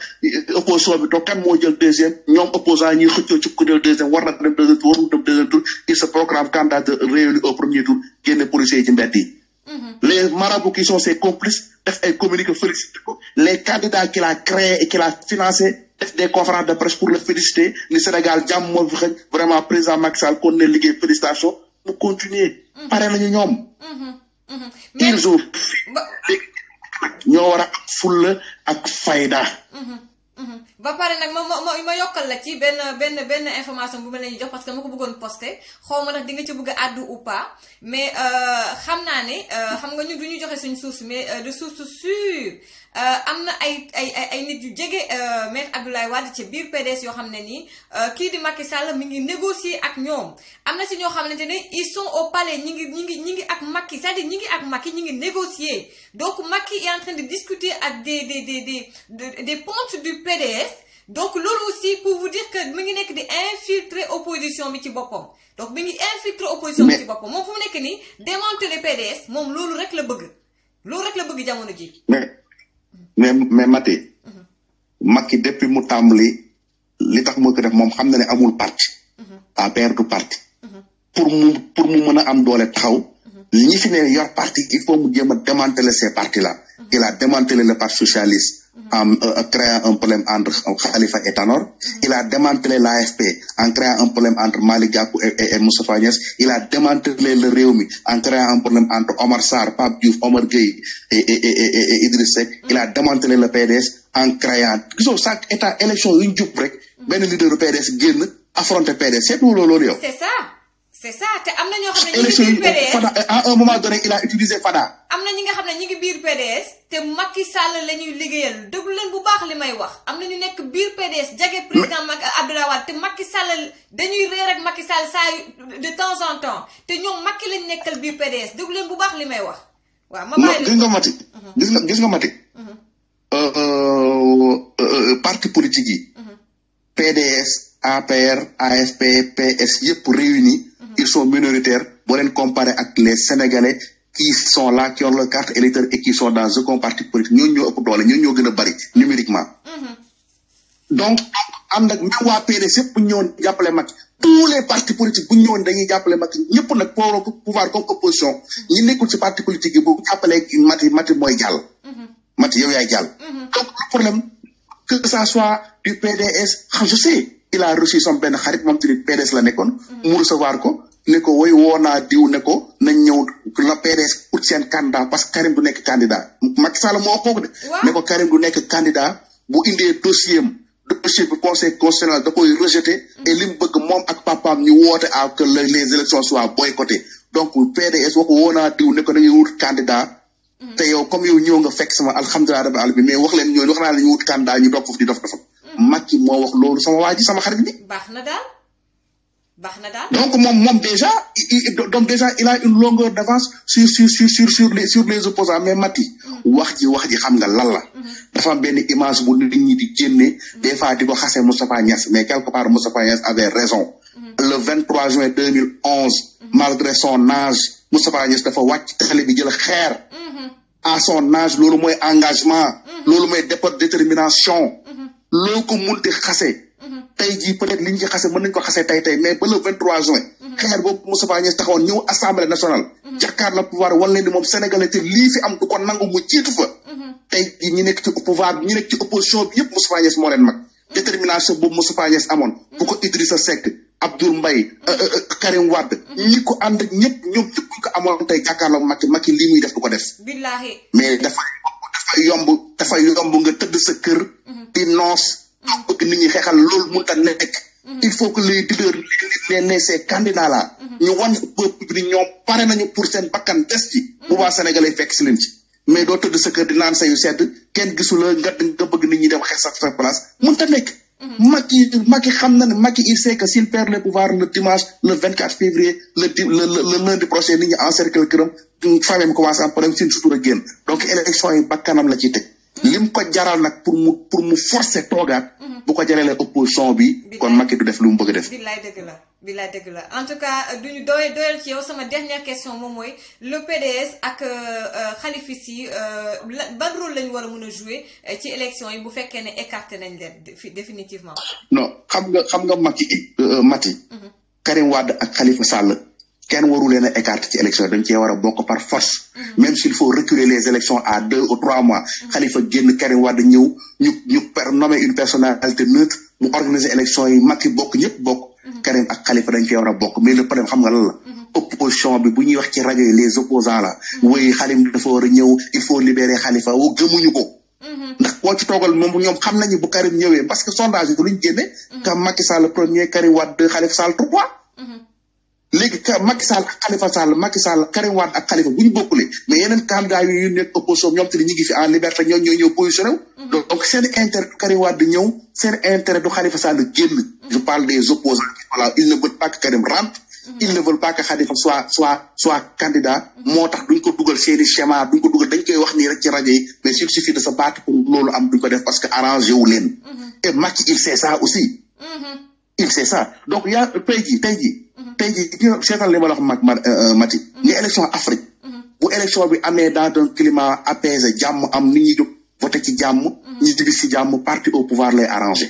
opposition bi toog kan moo jël deuxième ñoom opposants ñuy xëccoo ci ku jël deuxième war na dem deuxième tour warul dem deuxième tour il se proclame candidat réélu au premier tour génne policiers yi ci mbedd yi les marabouts qui sont ses complices def ay communiqué félicité ko les candidats qu'il a créé et qu'il a financé def des conférences de presse pour le féliciter ni Sénégal jàmm moo fi xëj vraiment président Macky Sall kon ne liggéey félicitation mu continuer pare nañu ñoom ils ont ñoo war a am fulla ak fayda ba pare nag ma yokkal la ci benn information bu ma leen jox parce que ma ko bëggoon poster xaw ma nag di nga ci bëgg a àddu ou pas mais xam naa ne xam nga ñu du ñu joxe suñu source mais de source sûre am na ay nit yu jege maître Abdoulaye Wade ci biir PDS yoo xam ne nii kii di Macky Sall mi ngi négocier ak ñoom am na si ñoo xamante ne ils sont au palais ñi ngi ak Macky c'est-à-dire ñi ngi ak Macky ñi ngi négocier donc Macky est en train de discuter ak des pontes du PDS donc loolu aussi pour vous dire que mi ngi nekk di infiltrer opposition bi ci boppam donc mi ngi infiltrer opposition bi ci boppam moom fu mu nekk nii démanteler PDS moom loolu rek la bëgg jamono ji mais Macky depuis mu tàmbali li tax moo ko def moom xam na ne amul parti APR du parti pour mu mën a am doole taxaw ñi fi ne yor parti il faut mu jéem a démanteler ces partis là il a démantelé le parti socialiste en créant un problème entre Khalifa et Tanor il a démantelé l'AFP en créant un problème entre Malick Gakou et Moustapha Niasse il a démantelé le Rewmi en créant un problème entre Omar Sarr Pape Diouf Omar Gueye et Idriss Seck il a démantelé le PDS en créant gisoo chaque état élection yu ñu jub rek benn leader du PDS génn affronter PDS c'est tout loolu yow c'est ça te am na ñoo xam ne ñi ngi biir PDS à un moment donné il a utilisé Fada. am na ñi nga xam ne ñi ngi biir PDS te Macky Sall la ñuy liggéeyal déglu leen bu baax li may wax am na ñu nekk biir PDS jage président Abdoulaye Wade te Macky Sall dañuy réer ak Macky Sall saa de temps en temps te ñoom Macky lañ nekkal biir PDS déglu leen bu baax li may wax. waaw ma bàyyi gis nga Mati. gis nga Mati. parti politique yi. PDS APR AFP PS yëpp réunis. Ils sont minoritaires boo leen comparer ak les Sénégalais qui sont là qui ont leur carte électeur et qui sont dans aucun parti politique ñooñu ñoo ëpp doole ñooñu ñoo gën a bari numériquement. donc am nag même waa PDS yëpp bu ñu ñëwoon jàppale Macky tous les partis politiques bu ñu ñëwoon dañuy jàppale Macky ñëpp nag pour pouvoir comme opposition ñi nekkul ci parti politique yi bu jàppalee Macky mooy jàll. Macky yow yaay jàll. donc le problème que ça soit du PDS je sais. il a reçu son benn xarit moom tamit PDS la nekkoon. mu recevoir ko ne ko woy woo naa diw ne ko nañ ñëw la PDS pour seen candidat parce que Karim du nekk candidat Macky Sall moo ko de. ne ko Karim du nekk candidat bu indee dossier bi conseil constitutionnel da koy rejeté. et li mu bëgg moom ak papaam ñu woote à que les élections soient boycottées donc PDS wax ko woo naa diw ne ko dañuy wut candidat. te yow comme yow ñëw nga fekk sama alhamdulilah rabbil alamin mais wax leen ñooñu wax naa la ñu wut candidat ñu doog foofu di dof Macky moo wax loolu sama waa ji sama xarit bi. baax na daal. donc moom déjà il a une longueur d'avance sur les opposants mais Mati wax ji xam nga lan la dafa am benn image bu nit ñi di génne des fois di ko xasee Moustapha Niasse mais quelque part Moustapha Niasse avait raison le 23 juin 2011 malgré son âge Moustapha Niasse dafa wàcc télé bi jël xeer à son âge loolu mooy engagement loolu mooy détermination loo ko munti xase tey jii peut-être li ñu ci xase mën nañu ko xase tey mais ba le 23 juin xeer boobu Moustapha Niasse taxawoon ñëw assemblée nationale jàkkaar la pouvoir wan leen ni moom sénégalais te lii fi am du ko nangu mu jiitu fa tey jii ñi nekk ci pouvoir bi ñi nekk ci opposition bi yëpp Moustapha Niasse moo leen mag détermination boobu Moustapha Niasse amoon bu ko Idrissa Seck Abdoul Mbaye Karim Wade ñi ko ànd ak ñëpp ñoom ñëpp ko amoon tey jàkkaarloo Macky lii muy def du ko def mais dafa yomb nga tëdd sa kër di noos bëgg nit ñi xeexal loolu mënut a nekk il faut que les leaders ces candidats là ñu wan peuple bi ñoom pare nañu pour seen bakkan des ci bu baa sénégalais fekk si leen ci mais doo tëdd sa kër di naan sayu sedd kenn gisu la nga bëgg nit ñi dem xeex sa place mënut a nekk Macky xam na ne Macky il sait que s'il perd le pouvoir le dimanche le 24 février le lundi prochain nit ñi encercle këram famille commencé am problème sin sutura génn donc élection yi bakkanam la ciy teg lim ko jaral nag pour mu forcer toogaat bu ko jaralee opposition bi kon Macky du def lu mu bëgg a def. billaay dëgg la en tout cas duñu doyal ci yow sama dernière question moom mooy le PDS ak xalifis yi ban rôle lañu war a mën a jouer ci élection yi bu fekkee ne écarté nañ leen définitivement. non xam nga Mati. Karim Wade ak Khalifa Sall kenn waru leen a écarté ci élection dañ cee war a bokk par force. même s'il faut reculer les élections à 2 ou 3 mois. Khalifa génn Karim Wade ñëw ñu nommer une personnalité neutre mu organiser élection yi Macky bokk ñëpp bokk. Karim ak Khalifa dañ cee war a bokk mais le problème xam nga lan la. opposition bi bu ñuy wax ci rajo yi les opposants là. woy Khalifa dafa war a ñëw il faut libérer Khalifa wu gëmuñu ko. ndax boo ci toogal moom ñoom xam nañu bu Karim ñëwee parce que sondage yi luñ génne. que Macky Sall premier Karim Wade 2 Khalifa Sall 3. léegi Macky Sall ak Khalifa Sall Macky Sall Karim Wade ak Khalifa bu ñu bokkulee mais yeneen candidats yu nekk opposition ñoom te ñu ngi fi en liberté ñoo ñëw positionné wu. donc seen intérêt du Karim Wade ñëw seen intérêt du Khalifa Sall génn. je parle des opposants voilà ils ne veulent pas que Karim rentre. ils ne veulent pas que Khalifa soit candidat. moo tax duñ ko dugal seeni schéma duñ ko dugal dañ koy wax nii rek ci rajo yi mais il suffit de se battre pour loolu am duñ ko def parce que arrangé wu leen. et Macky il sait ça aussi. il sait ça donc yaa tey jii seetal li ma la wax Mati ni élection Afrique bu élection bi amee dans un climat apaisé jàmm am nit ñi jóg voté ci jàmm ñi di ci jàmm parti au pouvoir lay arrangé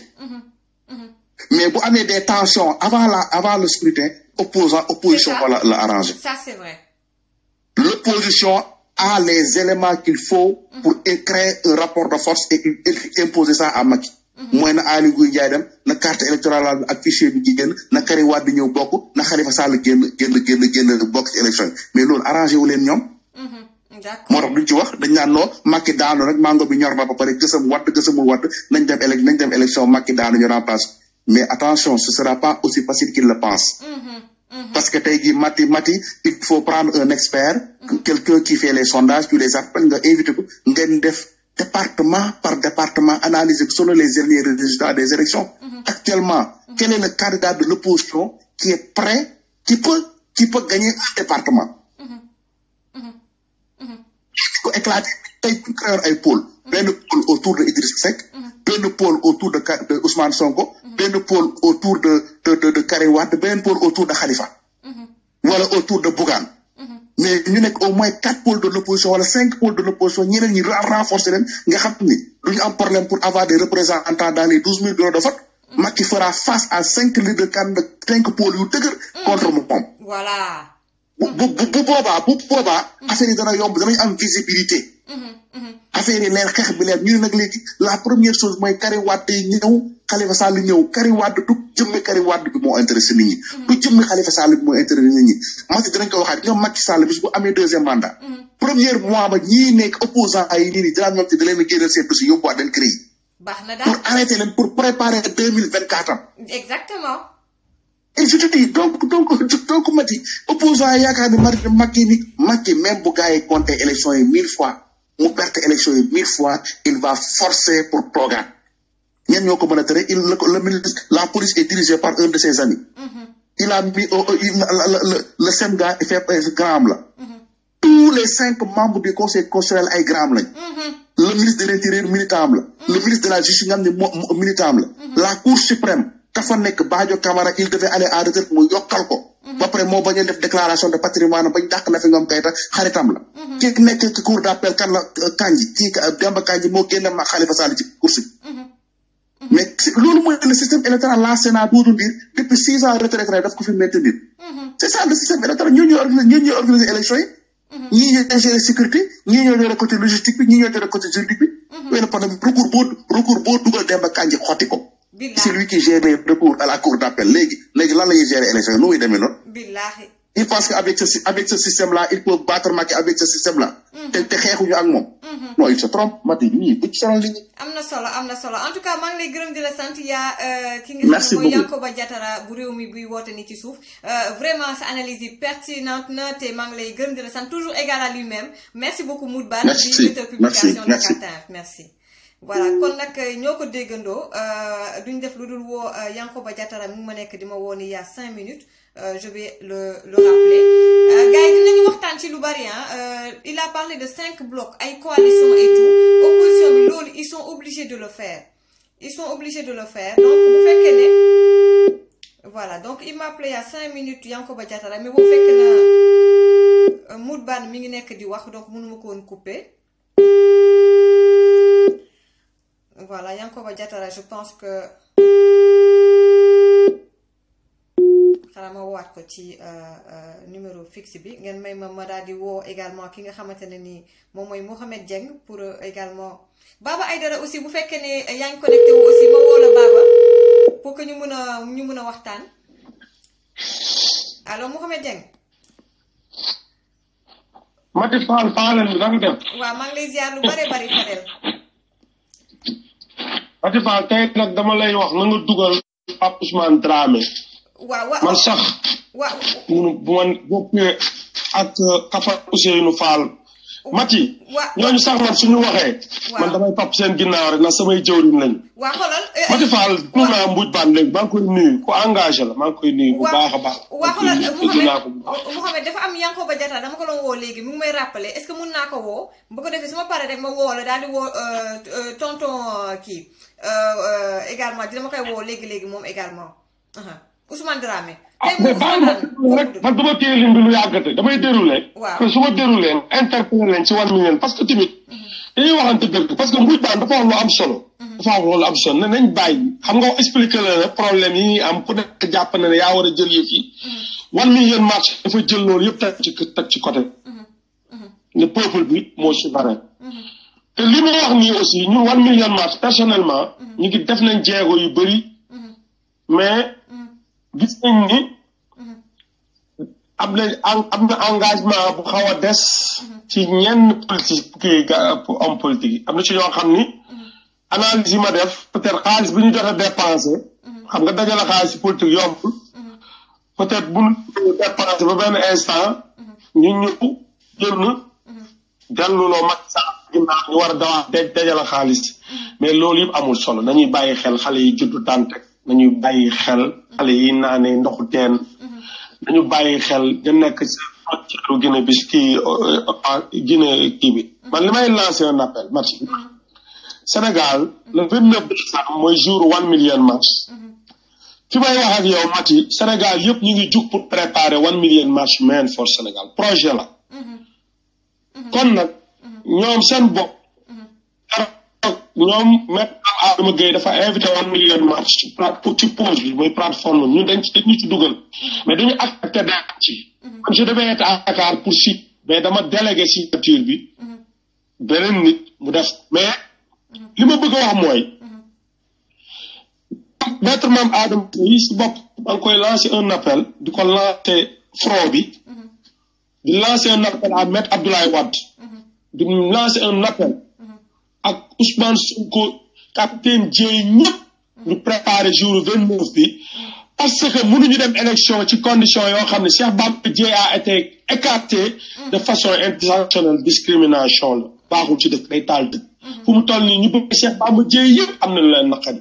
mais bu amee des tensions avant le scrutin opposition wala la arrangé ça c'est vrai l'opposition a les éléments qu'il faut pour créer un rapport de force et imposer ça à Macky mooy na Aly Ngouille Ndiaye dem na carte électorale ak fichier bi génn na Karim Wade ñëw bokk na Khalifa Sall génn bokk ci élection mais loolu arrangé wu leen ñoom. moo tax duñ ci wax dañ naan noo Macky daanu rek mango bi ñor na ba pare gësamul wadd nañ dem élection Macky daanu ñu remplace mais attention ce sera pas aussi facile qu'il le pense. parce que tey jii Mati il faut prendre un expert. quelqu'un qui fait les sondages tu les appelles nga invité ko ngeen def. département par département analysé selon les derniers résultats des élections. Actuellement, quel est le candidat de l'opposition qui est prêt, qui peut gagner un département? Il faut éclater, créer un pôle. Benn pôle autour de Idriss Seck, benn pôle autour de Ousmane Sonko, benn pôle autour de Karim Wade, benn pôle autour de Khalifa. Voilà autour de Bougane. mais ñu nekk au moins 4 pôles de l'opposition wala 5 pôles de l'opposition ñeneen ñi renforcer leen nga xam ni duñu am problème pour avoir des représentants dans les 12 000 bureaux de vote. Macky fera face à 5 leaders de 5 pôles yu dëgër contre moom. voilà. bu boobaa affaire yi dana yomb danañ am visibilité. affaire yi leer xeex bi leer ñu ne nag léegi la première chose mooy Karim Wade ñëw Khalifa Sall ñëw Karim Wade du jëmmi Karim Wade bi moo intéressé nit ñi. du jëmmi Khalifa Sall bi moo intéressé nit ñi. Mati dinañ ko waxaat ñoom Macky Sall bis bu amee 2e mandat. premier mois ba ñii nekk opposant ay nii dinaa ñoom te da leen a génneel seen dossier yóbbuwaat leen CREI. baax na daal pour arrêter leen pour préparer 2024 am. exactement. et je te dis donc Mati opposant yi yaakaar ne Macky même bu gars yi compté élection yi 1000 fois. mu perte élection yi 1000 fois il va forcer pour toogaat ñen ñoo ko mën a tere le ministre la police est dirigée par un de ses amis. il a mis le SEM gars fait gramme là. Tous les 5 membres du conseil constitutionnel ay gramme lañ. Le ministre de l'Intérieur militant la. Le ministre de la Justice nga xam ne militant la. La Cour suprême dafa nekk Badio Camara il devait aller à retraite mu yokkal ko. ba pare moo bañ a def déclaration de patrimoine bañ dàq na fi Ngom Keïta xaritam la. ki nekk cour d'appel kan la Kandji kii Demba Kandji moo génne ma Khalifa Sall ci course bi. mais loolu mooy le système électoral la Sénat Doudou Ndir depuis 6 ans retraité daf ko fi maintenir. c'est ça le système électoral ñoo ñooy organiser élection yi. ñii ñooy gérer sécurité ñii ñoo gérer côté logistique bi ñii ñoo gérer côté juridique bi. mais problème recours boo dugal Demba Kandji xotti ko. c'est lui qui gère les recours à la cour d'appel léegi lan la ñuy gérer élection yi nu muy demee noonu. billahi. il pense que avec ce système là il peut battre Macky avec ce système là. te xeexuñu ak moom. non il se trompe Mati ñii bu ci sonal nit ñi. am na solo en tout cas maa ngi lay gërëm di la sant yaa ki nga xam ne mooy Yankoba Diattara bu réew mi buy woote ni ci suuf vraiment sa analyse yi pertinente na te maa ngi lay gërëm di la sant toujours égal à lui-même merci beaucoup Moudbane di directeur publication de Dakar merci voilà kon nag ñoo ko déggandoo duñ def lu dul woo Yankoba Diattara mu ma nekk di ma woo ni il y a 5 minutes je vais le rappeler gars yi dinañu waxtaan ci lu bari il a parlé de 5 blocs ay coalition et tout opposition bi loolu ils sont obligés de le faire donc bu fekkee ne voilà donc il m'a appelé il y a 5 minutes Yankoba Diattara mais bu fekkee na Moudbane mi ngi nekk di wax donc mënuma ko woon couper voilà Yankoba Diattara je pense que xanaa ma woowaat ko ci numéro fixe bi ngeen may ma daal di woo également ki nga xamante ne nii moom mooy Mohamed Dieng pour également Baba Aïdara aussi bu fekkee ne yaa ngi connecté wu aussi ma woo la Baba pour que ñu mën a waxtaan allo Mohamed Dieng. Mati Fall Fallène bi da nga def. waaw maa ngi lay ziar lu bari Fadel. Mati Fall tey nag dama lay wax na nga dugal Pape Ousmane Dramé. waaw man sax. waaw bu man bokkee ak Kafa Ousseynou Fall. Mati. ñooñu sax man suñu waxee. man damay topp seen ginnaaw rek na samay jëwriñ lañu. waa xoolal. Mati Fall pour naa Moudbane léegi maa ngi koy nuyu ku engagé la maa ngi koy nuyu bu baax a baax. waa xoolal Mouhamed dafa am Yankoba Diattara dama ko doon woo léegi mu ngi may rappeler est-ce que mun naa ko woo bu ko defee su ma paree rek ma woo la daal di woo tonton kii également dina ma koy woo léegi moom également Ousmane Dramé. mais baax na rek man dama téye lim bi lu yàggate damay déroulé. waaw que su ma déroulé interpellé leen ci 1 million parce que tamit dañuy waxante dëgg parce que Moudbane dafa wax lu am solo. dafa wax lu am solo ne nañ bàyyi xam nga expliqué la ne problème yi ñuy am ku nekk jàpp na ne yaa war a jël yëf yi. 1 million marché dafa jël loolu yëpp teg ci côté. ne peuple bi moo ci bare. te li ma wax nii aussi ñun 1 million marché personnellement. ñu ngi def nañ jéego yu bëri. mais gis nañ ni am na engagement bu xaw a des ci ñenn politique homme politique yi am na ci ñoo xam ni analyse yi ma def peut-être xaalis bi ñu jot a dépensé xam nga dajale xaalis ci politique yombul peut-être bu ñu dépensé ba benn instant ñu ñëw génn delluloo mag sax ginnaaw ñu war a dawaat dajale xaalis mais loolu yëpp amul solo nañuy bàyyi xel xale yi juddu tàntek nañu bàyyi xel xale yi naanee ndoxu teen nañu bàyyi xel ñu nekk ci frontière Guinée bi Guinée kii bi man li may lancé un appel marche bi Sénégal le 29 décembre mooy jour 1 million marche fi may wax ak yow Mati Sénégal yëpp ñu ngi jug pour préparer 1 million marche Men for Sénégal projet la kon nag ñoom seen bopp ñoom maître Adama Gueye dafa invité 1 million marche ci pause bi mooy plateforme ñun dañ ci dugal mais dañu accepté daal ci man je devais être à Dakar pour si mais dama délégué signature bi beneen nit mu def mais li ma bëgg a wax mooy maître Mame Adama Gueye si bopp maa ngi koy lancer un appel di ko lancer front bi di lancer un appel à maître Abdoulaye Wade di lancer un appel ak Ousmane Sonko capitaine Dièye ñëpp ñu préparer jour 29 bi parce que mënuñu dem élection ci condition yoo xam ne Cheikh Bamba Dièye a été écarté de façon intentionnelle discrimination la baaxul ci dëkk day taal dëkk fu mu toll nii ñu bëgg Cheikh Bamba Dièye yëpp am na leen naqari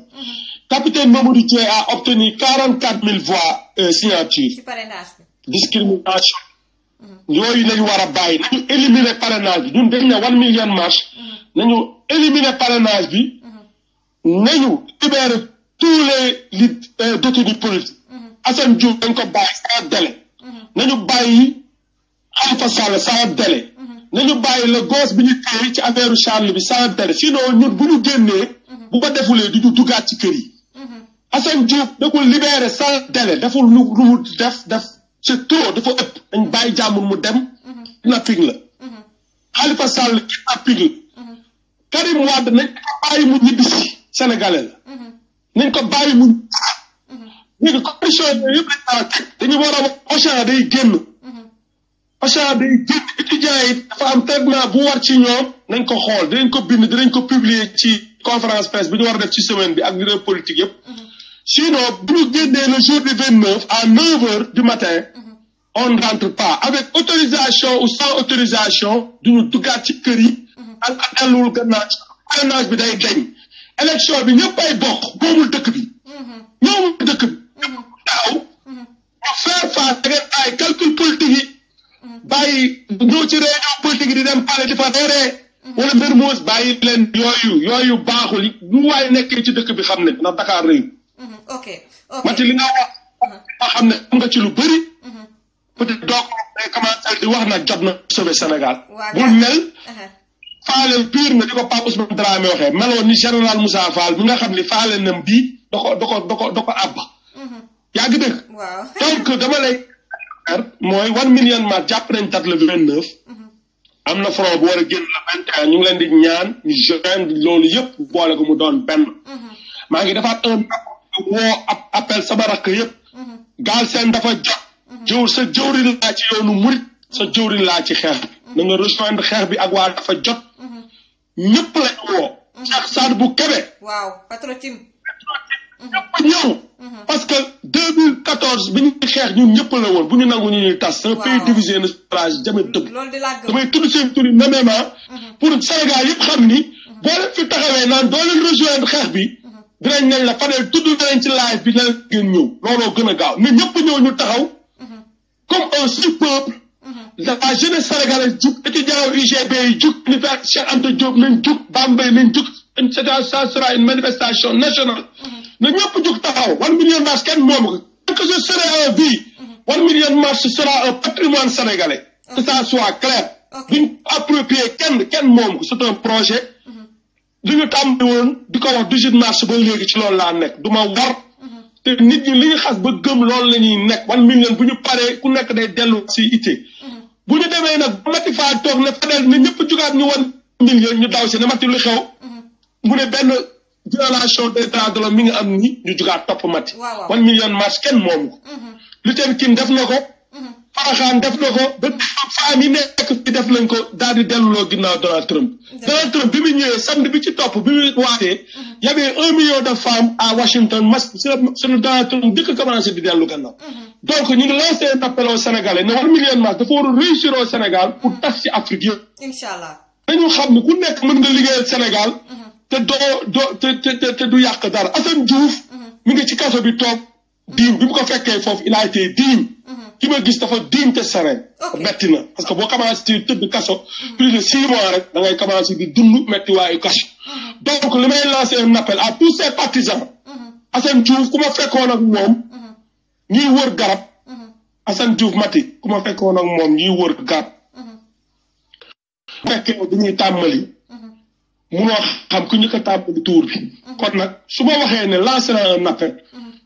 capitaine Mamadou Dieng a obtenu 44 000 voix signatures. ci parrainage bi. discrimination. yooyu lañu war a bàyyi nañu éliminer parrainage bi ñun dañ ne 1 million marche. nañu éliminer parrainage bi. nañu libérer tous les détenus politiques. Assane Diouf dañ ko bàyyi sans délai. nañu bàyyi Khalifa Sall sans délai. nañu bàyyi le gosse bi ñu téye ci affaire Charles bi sans délai sinon ñun bu ñu génnee. bu ko defulee du ñu duggaat ci kër yi. Assane Diouf da ko libéré sans délai deful lu mu def c'est trop dafa ëpp dañ bàyyi jàmbur mu dem. kidnapping la. Khalifa Sall kidnapping la. Karim Wade nañ ko bàyyi mu ñibbisi sénégalais la. nañ ko bàyyi mu. léegi condition yooyu yëpp dañ daan teg dañu war a wax Auchan day génn. Auchan day génn étudiants yi dafa am traitement bu war ci ñoom nañ ko xool dinañ ko bind dinañ ko publier ci conférence presse bi ñu war a def ci semaine bi ak leader politique yëpp. sinon bu ñu génnee le jour du 29 à 9h du matin. on ne rentre pas avec autorisation ou sans autorisation duñu duggaat ci kër yi. ak delluwul gannaaw parrainage bi day deñ élection bi ñëpp ay bokk moomul dëkk bi. ñoomul dëkk bi. daaw pour faire face da ngeen ay calcul politique yi. bàyyi ñëw ci réunion politique yi di dem pare di fa reeree. wala Mermoz bàyyi leen yooyu baaxul yi ñu waaye nekkee ci dëkk bi xam ne ndax Dakar rëy. ok Mati li nga wax nga xam ne am nga ci lu bëri. peut-être donc day commencé di wax nag jot na sauver Sénégal. bul mel. faaleel pire nga di ko Pape Ousmane Dramé waxee meloon ni général Moussa Fall mi nga xam ni faale nam bii da ko abba. yaa ngi dégg. donc dama lay. mooy 1 million ma jàpp nañ tat le 29. am na front bu war a génn le 21 ñu ngi leen di ñaan ñu joindre loolu yëpp boole ko mu doon benn. maa ngi defaat un woo appel sama rakk yëpp. Galsen dafa jot. sa jëwriñ laa ci yoonu murit sa jëwriñ laa ci xeex bi. na nga rejoindre xeex bi ak waa dafa jot. ñëpp lañ woo. Cheikh Saad bu Kébé. waaw Patrotim. ñëpp ñëw. parce que 2014 bi ñu xeex ñun ñëpp la woon bu ñu nangu ñu ñuy tas. c'est un pays divisé na plage jamais dëgg. damay tudd seen tur yi nommément pour Sénégal yëpp xam ni. boo leen fi taxawee naan doo leen rejoindre xeex bi. dinañ nañ la Fadel tudd nañ ci live bi na ngeen ñëw looloo gën a gaaw mais ñëpp ñëw ñu taxaw. comme un seul peuple. la jeunesse sénégalaise jug étudiants UGB yi jug université Cheikh Anta Diop nañ jug Bambey nañ jug ça sera une manifestation nationale. na ñëpp jug taxaw 1 million marche kenn moomu ko. tant que je serai en vie. 1 million marche sera un patrimoine sénégalais. que ça soit clair. duñ approprié kenn moomu ko c'est un projet. li ñu tàmbali woon di ko wax 18 mars ba léegi ci loolu laa nekk du ma war. te nit ñi li ñu xas ba gëm loolu la ñuy nekk 1 million bu ñu paree ku nekk day dellu si ité. bu ñu demee nag ba Mati Fall toog ne Fadel ne ñëpp jugaat ñu 1 million ñu daw si ne Mati lu xew. mu ne benn violation des droits de l'homme mi ngi am ni ñu jugaat topp Mati. 1 million marche kenn moomu ko. Luther King def na ko. Faraxaan def na ko ba femmes yi nekk fi def nañ ko daal di delluloo ginnaaw Donald Trump. Donald Trump bi mu ñëwee samedi bi ci topp bi mu waatee. y avait 1 million de femmes à Washington sur Donald Trump dëkk commencé di dellu gannaaw. donc ñu ngi lancé un appel aux Sénégalais ne 1 million marche dafa war a réussir au Sénégal pour tas ci Afrique yëpp. Inch'Allah. dañu xam ne ku nekk mën nga liggéeyal Sénégal. te du yàq dara Assane Diouf. mi ngi ci kaso bi toog. digne bi mu ko fekkee foofu il a été digne. ki ma gis dafa digne te serein. metti na parce que boo commencé ci tëdd kaso. plus de 6 mois rek da ngay commencé di dund metti waayu kaso. donc li may lancer un appel à tous ces partisans. Assane Diouf ku ma fekkoon ak moom. ñuy wër garab. Assane Diouf Mati ku ma fekkoon ak moom ñuy wër garab. fekkee dañuy tàmbali. munoo xam ku ñu ko tàmbali tuur bi. kon nag su ma waxee ne lancer na un appel.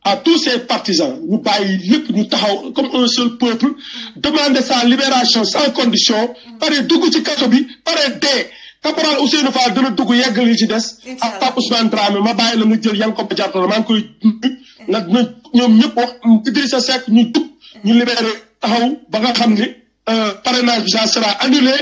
à tous ces partisans ñu bàyyi lépp ñu taxaw comme un seul peuple demander sa libération sans condition pare dugg ci kaso bi pare dee caporal Ousseynou Fall dana dugg yeggal yi ci des ak Pape Ousmane Dramé ma bàyyi la nga jël yan ko ba jàppale maa ngi koy nag na ñoom ñëpp wax Idrissa Seck ñu dugg ñu libéré taxaw ba nga xam ni parrainage bi ça sera annulé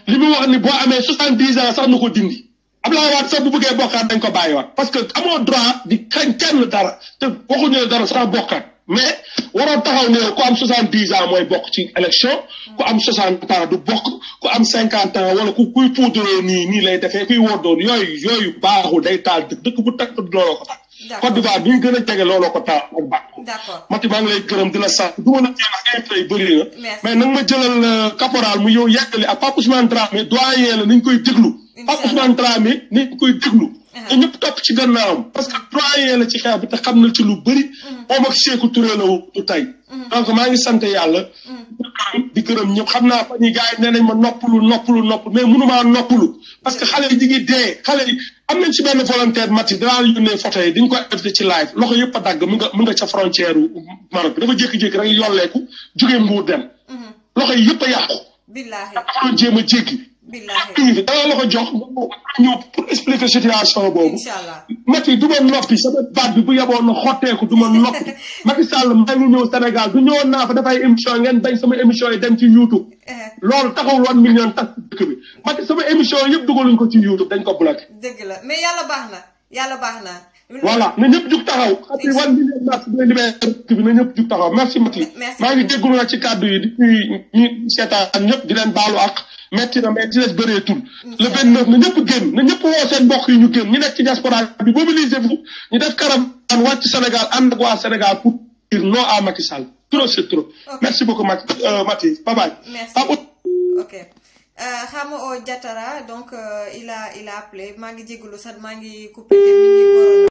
li mu wax ni boo amee 70 ans sax na ko dindi Abdoulaye Wade sax bu bëggee bokkaat dañ ko bàyyiwaat parce que amoo droit di xañ kenn dara te waxuñu ne dara sax bokkaat mais waroo taxaw ne ku am 70 ans mooy bokk ci élection ku am 60 ans du bokk ku am 50 ans wala ku kuy puudaroo nii lay defee kuy woddoon yooyu baaxul day taal dëkk bu takk looloo ko tax Côte d'Ivoire bi ñu gën a jege looloo ko taal ak baax. d'accord Mati maa ngi lay gërëm di la sant du ma la jéem a invité yi bëri na. mais nag ma jëlal caporal mu yow yeggali ak Pape Ousmane Dramé doyen la nañ koy déglu. Pape Ousmane Dramé nañ koy déglu. te ñëpp topp ci gannaawam parce que doyen la ci xeex bi te xam na ci lu bëri. moom ak Sékou Touré la wu tey. donc maa ngi sant yàlla. di gërëm ñëpp xam naa fa ñuy gars yi nee nañ ma noppalu mais mënumaa noppalu parce que xale yi ñu ngi dee xale yi am nañ ci benn volontaire Mati danaa la yónnee photo yi diñ ko invité ci live loxo yëpp a dagg mu nga ca frontière Maroc bi dafa jékki-jékki rek yolleeku jógee Mbuur dem loxo yi yëpp a yàqu dafa doon jéem a jéggi dana la ko jox ñëw pour expliquer situation boobu Mati du ma noppi sama baat bi bu yeboon na xotteeku du ma noppi Macky Sall maa ngi ñëw Sénégal du ñëwoon naa fa dafay émission ngeen bañ sama émission yi dem ci YouTube loolu taxawul 1 million tax dëkk bi Mati sama émission yëpp dugaluñ ko ci YouTube dañ ko bloqué dëgg la mais yàlla baax na voilà na ñëpp jug taxaw xam ni 1 million mars bi libéré dëkk bi na ñëpp jug taxaw merci Mati maa ngi déggulu nag ci kàddu yi di ñi seetaan ñëpp di leen baalu ak metti na mais di des bëreetul le 29 na ñëpp génn na ñëpp woo seen mbokk yi ñu génn ñu nekk ci diaspora bi mobilisez vous ñu def caravane wàcc Sénégal ànd ak waa Sénégal pour dire non à Macky Sall trop c'est trop merci beaucoup Mati bye bye ok Hamo Diatara donc il a appelé maa ngi jégalu sax maa ngi coupé te mi ngi waroon